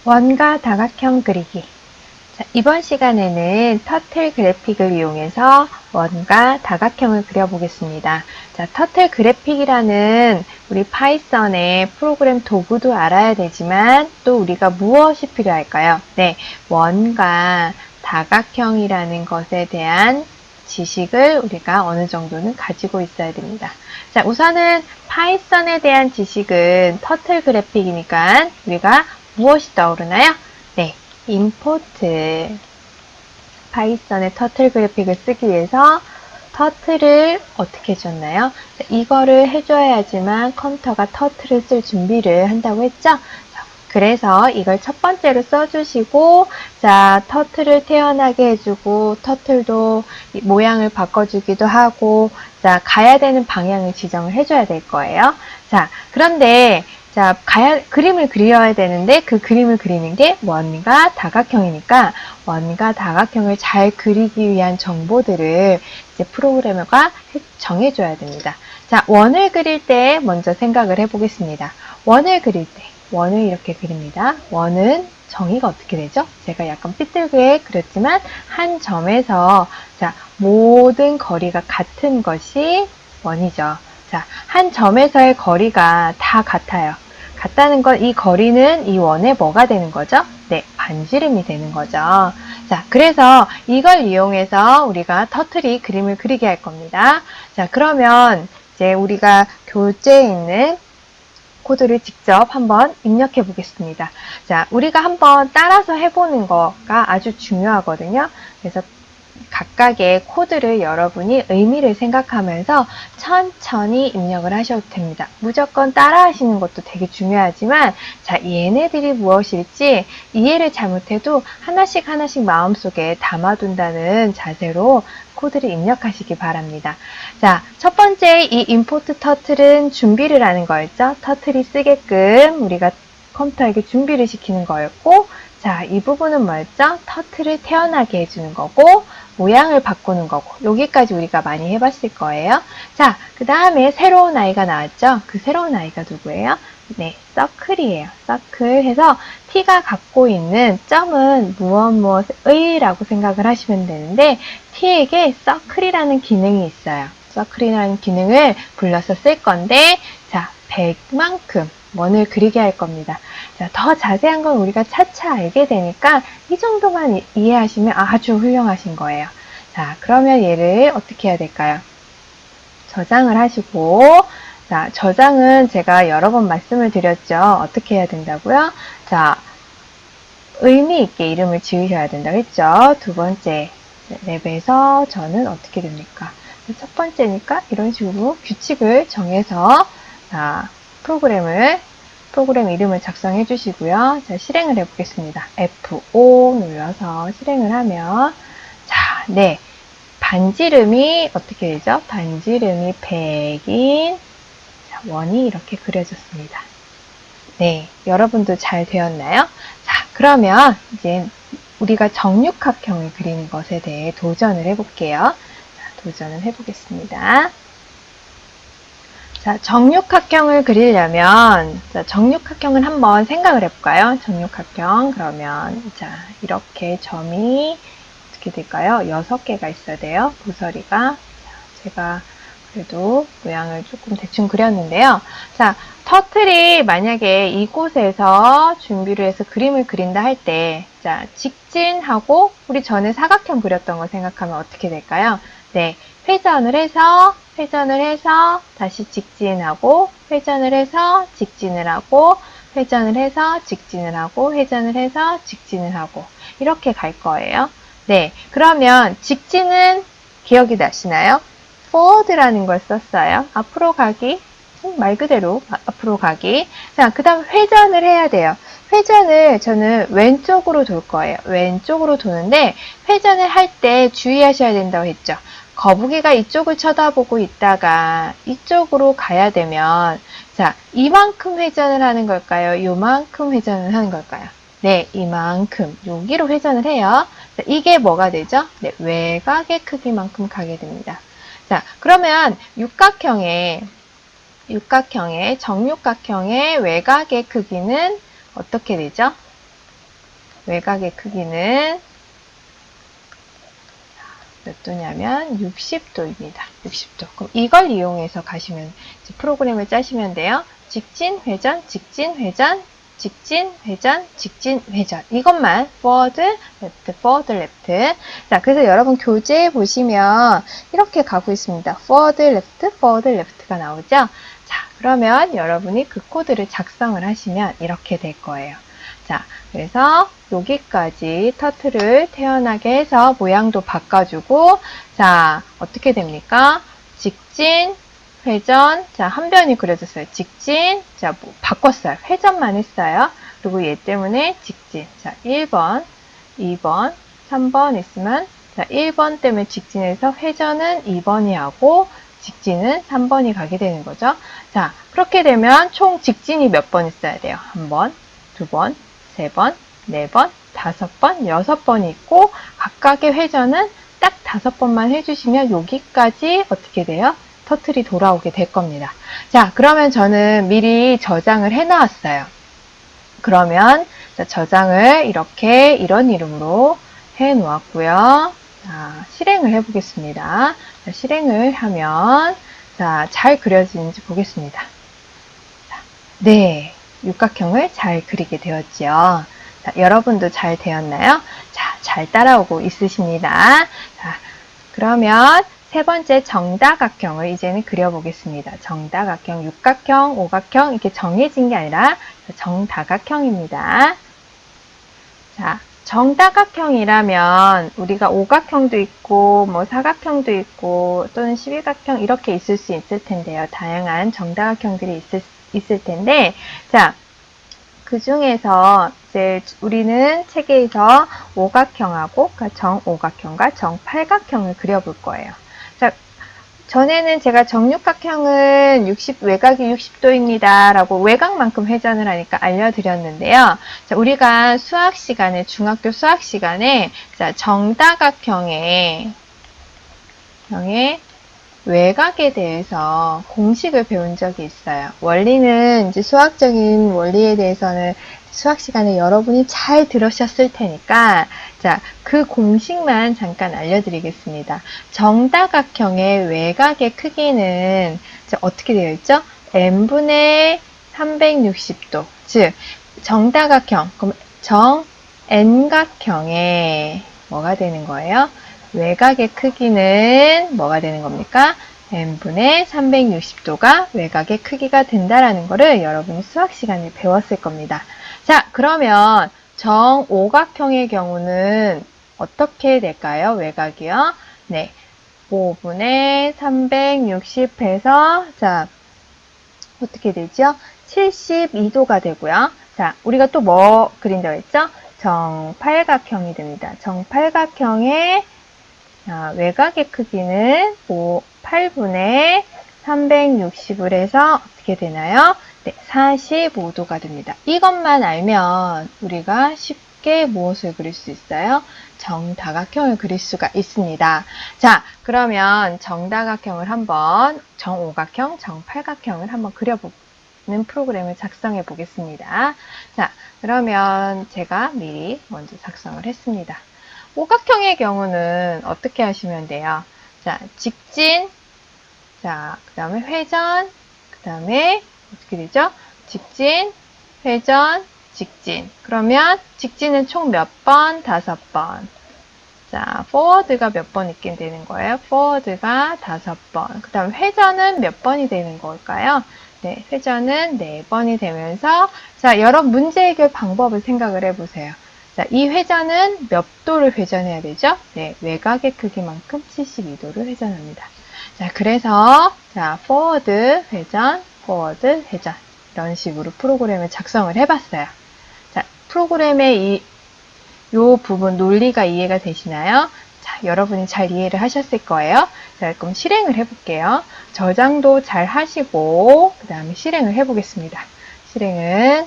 원과 다각형 그리기. 자, 이번 시간에는 터틀 그래픽을 이용해서 원과 다각형을 그려보겠습니다. 자, 터틀 그래픽이라는 우리 파이썬의 프로그램 도구도 알아야 되지만 또 우리가 무엇이 필요할까요? 네, 원과 다각형이라는 것에 대한 지식을 우리가 어느 정도는 가지고 있어야 됩니다. 자, 우선은 파이썬에 대한 지식은 터틀 그래픽이니까 우리가 무엇이 떠오르나요? 네, 임포트. 파이썬의 터틀 그래픽을 쓰기 위해서 터틀을 어떻게 해줬나요? 이거를 해줘야지만 컴퓨터가 터틀을 쓸 준비를 한다고 했죠? 그래서 이걸 첫 번째로 써주시고, 자, 터틀을 태어나게 해주고, 터틀도 모양을 바꿔주기도 하고, 자, 가야 되는 방향을 지정을 해줘야 될 거예요. 자, 그런데, 자, 그림을 그려야 되는데, 그 그림을 그리는 게 원과 다각형이니까, 원과 다각형을 잘 그리기 위한 정보들을 이제 프로그래머가 정해줘야 됩니다. 자, 원을 그릴 때 먼저 생각을 해보겠습니다. 원을 그릴 때, 원을 이렇게 그립니다. 원은 정의가 어떻게 되죠? 제가 약간 삐뚤게 그렸지만 한 점에서 자, 모든 거리가 같은 것이 원이죠. 자, 한 점에서의 거리가 다 같아요. 같다는 건 이 거리는 이 원의 뭐가 되는 거죠? 네, 반지름이 되는 거죠. 자, 그래서 이걸 이용해서 우리가 터틀이 그림을 그리게 할 겁니다. 자, 그러면 이제 우리가 교재에 있는 코드를 직접 한번 입력해 보겠습니다. 자, 우리가 한번 따라서 해보는 거가 아주 중요하거든요. 그래서 각각의 코드를 여러분이 의미를 생각하면서 천천히 입력을 하셔도 됩니다. 무조건 따라 하시는 것도 되게 중요하지만 자, 얘네들이 무엇일지 이해를 잘못해도 하나씩 마음속에 담아둔다는 자세로 코드를 입력하시기 바랍니다. 자, 첫 번째 이 임포트 터틀은 준비를 하는 거였죠. 터틀이 쓰게끔 우리가 컴퓨터에게 준비를 시키는 거였고, 자, 이 부분은 뭐였죠? 터틀을 태어나게 해주는 거고, 모양을 바꾸는 거고, 여기까지 우리가 많이 해봤을 거예요. 자, 그 다음에 새로운 아이가 나왔죠? 그 새로운 아이가 누구예요? 네, 서클이에요. 서클 해서 t가 갖고 있는 점은 무엇의 라고 생각을 하시면 되는데, t에게 서클이라는 기능이 있어요. 서클이라는 기능을 불러서 쓸 건데, 자, 100만큼 원을 그리게 할 겁니다. 자, 더 자세한 건 우리가 차차 알게 되니까 이 정도만 이해하시면 아주 훌륭하신 거예요. 자, 그러면 얘를 어떻게 해야 될까요? 저장을 하시고, 자, 저장은 제가 여러 번 말씀을 드렸죠. 어떻게 해야 된다고요? 자, 의미 있게 이름을 지으셔야 된다고 했죠. 두 번째 랩에서 저는 어떻게 됩니까? 첫 번째니까 이런 식으로 규칙을 정해서 자, 프로그램 이름을 작성해 주시고요. 자, 실행을 해 보겠습니다. F5 눌러서 실행을 하면 자, 네. 반지름이 어떻게 되죠? 반지름이 100인 원이 이렇게 그려졌습니다. 네, 여러분도 잘 되었나요? 자, 그러면 이제 우리가 정육각형을 그리는 것에 대해 도전을 해볼게요. 자, 도전을 해보겠습니다. 자, 정육각형을 그리려면, 자, 정육각형을 한번 생각을 해볼까요? 정육각형, 그러면, 자, 이렇게 점이 어떻게 될까요? 6개가 있어야 돼요. 부서리가. 자, 제가 그래도 모양을 조금 대충 그렸는데요. 자, 터틀이 만약에 이곳에서 준비를 해서 그림을 그린다 할 때, 자, 직진하고, 우리 전에 사각형 그렸던 거 생각하면 어떻게 될까요? 네, 회전을 해서 다시 직진하고, 회전을 해서 직진을 하고, 회전을 해서 직진을 하고, 회전을 해서 직진을 하고, 이렇게 갈 거예요. 네, 그러면 직진은 기억이 나시나요? forward라는 걸 썼어요. 앞으로 가기, 말 그대로 앞으로 가기. 자, 그 다음 회전을 해야 돼요. 회전을 저는 왼쪽으로 돌 거예요. 왼쪽으로 도는데 회전을 할 때 주의하셔야 된다고 했죠. 거북이가 이쪽을 쳐다보고 있다가 이쪽으로 가야 되면 자, 이만큼 회전을 하는 걸까요? 요만큼 회전을 하는 걸까요? 네, 이만큼 여기로 회전을 해요. 자, 이게 뭐가 되죠? 네, 외곽의 크기만큼 가게 됩니다. 자, 그러면 정육각형의 외곽의 크기는 어떻게 되죠? 외곽의 크기는 몇 도냐면 60도입니다. 60도. 그럼 이걸 이용해서 가시면 이제 프로그램을 짜시면 돼요. 직진, 회전, 직진, 회전, 직진, 회전, 직진, 회전. 이것만 forward, left, forward, left. 자, 그래서 여러분 교재 보시면 이렇게 가고 있습니다. forward, left, forward, left가 나오죠? 자, 그러면 여러분이 그 코드를 작성을 하시면 이렇게 될 거예요. 자, 그래서 여기까지 터틀을 태어나게 해서 모양도 바꿔주고, 자, 어떻게 됩니까? 직진, 회전, 자, 한 변이 그려졌어요. 직진, 자, 뭐, 바꿨어요. 회전만 했어요. 그리고 얘 때문에 직진. 자, 1번, 2번, 3번 있으면, 자, 1번 때문에 직진해서 회전은 2번이 하고, 직진은 3번이 가게 되는 거죠. 자, 그렇게 되면 총 직진이 몇 번 있어야 돼요? 한 번, 두 번, 세 번, 네 번, 다섯 번, 여섯 번이 있고 각각의 회전은 딱 5번만 해주시면 여기까지 어떻게 돼요? 터틀이 돌아오게 될 겁니다. 자, 그러면 저는 미리 저장을 해 놨어요. 그러면 저장을 이렇게 이런 이름으로 해 놓았고요. 자, 실행을 해 보겠습니다. 자, 실행을 하면 자, 잘 그려지는지 보겠습니다. 자, 네. 육각형을 잘 그리게 되었죠. 자, 여러분도 잘 되었나요? 자, 잘 따라오고 있으십니다. 자, 그러면 세 번째 정다각형을 이제는 그려보겠습니다. 정다각형, 육각형, 오각형 이렇게 정해진 게 아니라 정다각형입니다. 자, 정다각형이라면 우리가 오각형도 있고 뭐 사각형도 있고 또는 12각형 이렇게 있을 수 있을 텐데요. 다양한 정다각형들이 있을 텐데, 자, 그 중에서 이제 우리는 책에서 오각형하고 정오각형과 정팔각형을 그려볼 거예요. 자, 전에는 제가 정육각형은 외곽이 60도입니다 라고 외곽만큼 회전을 하니까 알려드렸는데요. 자, 우리가 수학 시간에, 중학교 수학 시간에 자, 정다각형의 외곽에 대해서 공식을 배운 적이 있어요. 원리는 이제 수학적인 원리에 대해서는 수학 시간에 여러분이 잘 들으셨을 테니까 자, 그 공식만 잠깐 알려드리겠습니다. 정다각형의 외곽의 크기는 어떻게 되어 있죠? n분의 360도. 즉, 정다각형, 그럼 n각형의 뭐가 되는 거예요? 외곽의 크기는 뭐가 되는 겁니까? n분의 360도가 외곽의 크기가 된다라는 거를 여러분이 수학 시간에 배웠을 겁니다. 자, 그러면 정오각형의 경우는 어떻게 될까요? 외곽이요. 네. 5분의 360 해서 자, 어떻게 되죠? 72도가 되고요. 자, 우리가 또 뭐 그린다고 했죠? 정팔각형이 됩니다. 정팔각형의 외곽의 크기는 8분의 360을 해서 어떻게 되나요? 네, 45도가 됩니다. 이것만 알면 우리가 쉽게 무엇을 그릴 수 있어요? 정다각형을 그릴 수가 있습니다. 자, 그러면 정다각형을 한번, 정오각형, 정팔각형을 한번 그려보는 프로그램을 작성해 보겠습니다. 자, 그러면 제가 미리 먼저 작성을 했습니다. 오각형의 경우는 어떻게 하시면 돼요? 자, 직진, 자, 그 다음에 회전, 그 다음에 어떻게 되죠? 직진, 회전, 직진. 그러면 직진은 총 몇 번? 5번. 자, forward가 몇 번 있게 되는 거예요? forward가 5번. 그 다음 회전은 몇 번이 되는 걸까요? 네, 회전은 4번이 되면서 자, 여러 문제 해결 방법을 생각을 해보세요. 자, 이 회전은 몇 도를 회전해야 되죠? 네, 외곽의 크기만큼 72도를 회전합니다. 자, 그래서 자, forward 회전, forward 회전 이런 식으로 프로그램을 작성을 해봤어요. 자, 프로그램의 요 부분 논리가 이해가 되시나요? 자, 여러분이 잘 이해를 하셨을 거예요. 자, 그럼 실행을 해볼게요. 저장도 잘 하시고 그 다음에 실행을 해보겠습니다. 실행은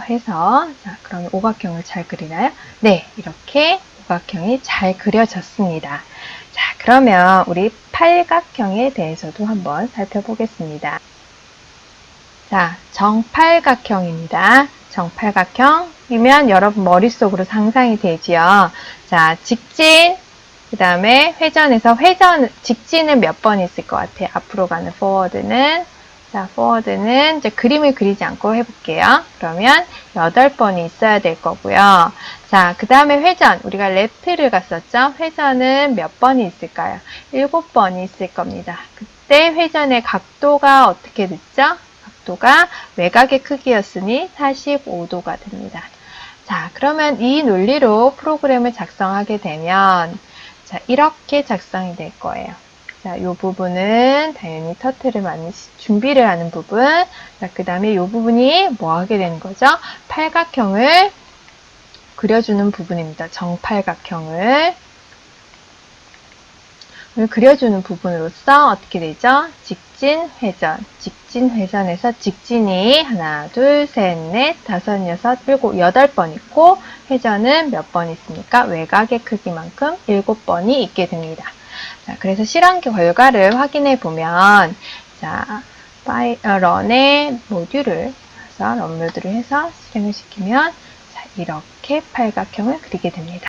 해서 자, 그럼 오각형을 잘 그리나요? 네, 이렇게 오각형이 잘 그려졌습니다. 자, 그러면 우리 팔각형에 대해서도 한번 살펴보겠습니다. 자, 정팔각형입니다. 정팔각형이면 여러분 머릿속으로 상상이 되지요. 자, 직진, 그 다음에 회전에서 직진은 몇 번 있을 것 같아요? 앞으로 가는 forward는. 자, forward는 이제 그림을 그리지 않고 해볼게요. 그러면 8번이 있어야 될 거고요. 자, 그 다음에 회전. 우리가 left를 갔었죠? 회전은 몇 번이 있을까요? 7번이 있을 겁니다. 그때 회전의 각도가 어떻게 됐죠? 각도가 외곽의 크기였으니 45도가 됩니다. 자, 그러면 이 논리로 프로그램을 작성하게 되면 자, 이렇게 작성이 될 거예요. 자, 이 부분은 당연히 터틀을 준비를 하는 부분. 자, 그 다음에 이 부분이 뭐 하게 되는 거죠? 팔각형을 그려주는 부분입니다. 정팔각형을 그려주는 부분으로서 어떻게 되죠? 직진, 회전. 직진, 회전에서 직진이 하나, 둘, 셋, 넷, 다섯, 여섯, 일곱, 8번 있고 회전은 몇 번 있습니까? 외곽의 크기만큼 7번이 있게 됩니다. 자, 그래서 실험 결과를 확인해 보면 자, 런의 모듈을 런 모듈을 해서 실행을 시키면 자, 이렇게 팔각형을 그리게 됩니다.